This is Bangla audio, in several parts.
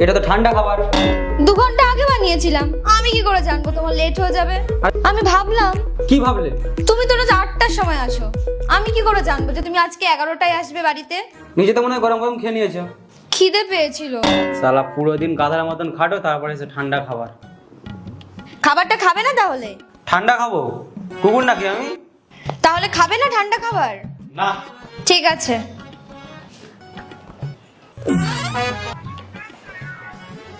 এটা তো ঠান্ডা খাবার। 2 ঘন্টা আগে বানিয়েছিলাম, আমি কি করে জানবো তোমার লেট হয়ে যাবে? আমি ভাবলাম। কি ভাবলে? তুমি তো রোজ 8টার সময় আসো, আমি কি করে জানবো যে তুমি আজকে 11টায় আসবে বাড়িতে? নিজে তো মনে হয় গরম গরম খেয়ে নিয়েছো। খিদে পেয়েছিল। শালা পুরো দিন গাধার মতন খাটো, তারপরে এসে ঠান্ডা খাবার। খাবারটা খাবে না তাহলে? ঠান্ডা খাবো? কুকুর নাকি আমি? তাহলে খাবে না ঠান্ডা খাবার? না। ঠিক আছে।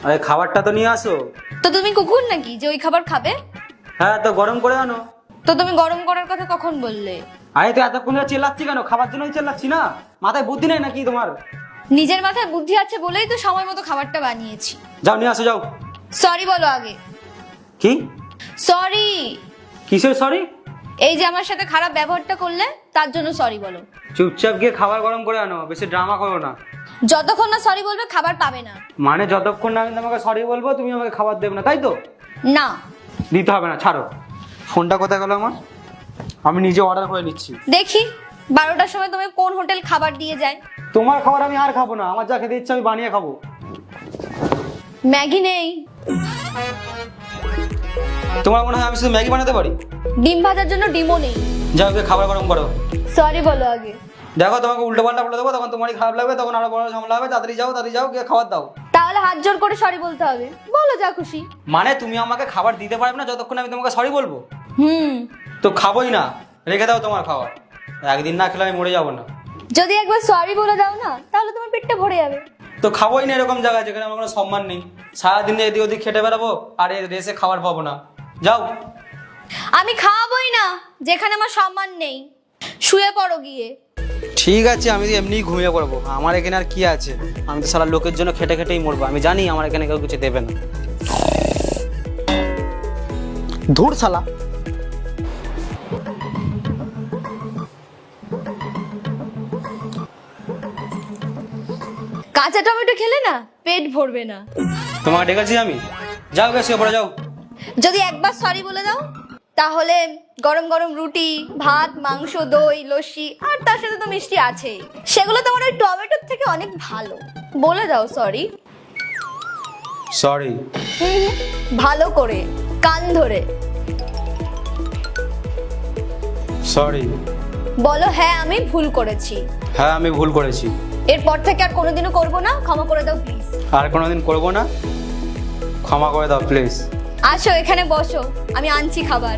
আরে খাবারটা তো নিয়ে আসো। তো তুমি কুকুর নাকি যে ওই খাবার খাবে? হ্যাঁ, তো গরম করে আনো। তো তুমি গরম করার কথা কখন বললে? আরে তো এতক্ষণ ধরে চেল্লাচ্ছি কেন? খাবার জন্যই চেল্লাচ্ছি না? মাথায় বুদ্ধি নেই নাকি তোমার? নিজের মাথায় বুদ্ধি আছে বলেই তো সময় মতো খাবারটা বানিয়েছি। যাও নিয়ে আসো, যাও। সরি বলো আগে। কি? সরি। কিসের সরি? এই যে আমার সাথে খারাপ ব্যবহারটা করলে তার জন্য সরি বলো। চুপচাপ গিয়ে খাবার গরম করে আনো, বেশি ড্রামা করো না। যতক্ষণ না সরি বলবে খাবার পাবে না। মানে যতক্ষণ না আমি তোমাকে সরি বলবো তুমি আমাকে খাবার দেবে না, তাই তো? না। দিতে হবে না, ছাড়ো। ফোনটা কোথায় গেল আমার? আমি নিজে অর্ডার করে নিচ্ছি। দেখি 12টার সময় তুমি কোন হোটেল খাবার দিয়ে যায়। তোমার খাবার আমি আর খাবো না, আমার যা খেতে ইচ্ছে আমি বানিয়ে খাবো। ম্যাগি নেই? তোমার মনে হয় আমি শুধু ম্যাগি বানাতে পারি? ডিম ভাজার জন্য ডিমও নেই। যাও গিয়ে খাবার গরম করো। সরি বলো আগে। দেখো তোমাকে উল্টো পাল্টা বলে দেবো, তখন তোমারই খারাপ লাগবে, তখন আরো বড় ঝামেলা হবে। তাড়াতাড়ি যাও গিয়ে খাবার দাও। তাহলে হাত জোর করে সরি বলতে হবে, বলো যা খুশি। মানে তুমি আমাকে খাবার দিতে পারবে না যতক্ষণ আমি তোমাকে সরি বলবো? হুম। তো খাবোই না, রেখে দাও তোমার খাবার। একদিন না খেলে আমি মরে যাবো না। যদি একবার সরি বলে দাও না তাহলে তোমার পেটটা ভরে যাবে। তো খাবোই না এরকম জায়গায় যেখানে আমার কোনো সম্মান নেই। সারাদিন এদিক ওদিক খেটে বেড়াবো আর এই রেসে খাবার পাবো না। যাও। আমি খাওয়াবোই না যেখানে আমার সম্মান নেই। শুয়ে পড়ো গিয়ে। ঠিক আছে, আমি এমনিই ঘুমিয়ে পড়বো। আমার এখানে আর কি আছে? আমি তো সারা লোকের জন্য খেটে খেটেই মরবো। আমি জানি আমার এখানে কেউ কিছু দেবে না। ধুর শালা। কাঁচা টমেটো খেলে না পেট ভরবে না। তোমাকে ডেকেছি আমি। যাও গে, শুয়ে পড়ে যাও। যদি একবার সরি বলে দাও তাহলে গরম গরম রুটি, ভাত, মাংস, দই, লস্যি আর তার সাথে তো মিষ্টি আছেই। সেগুলো তোমার ওই টমেটোর থেকে অনেক ভালো। বলে দাও সরি। সরি। ভালো করে কান ধরে সরি। বলো হ্যাঁ আমি ভুল করেছি। হ্যাঁ, আমি ভুল করেছি। এরপর থেকে আর কোনোদিনও করবো না, ক্ষমা করে দাও প্লিজ। আর কোনোদিন করবো না, ক্ষমা করে দাও প্লিজ। আসো এখানে বসো, আমি আনছি খাবার।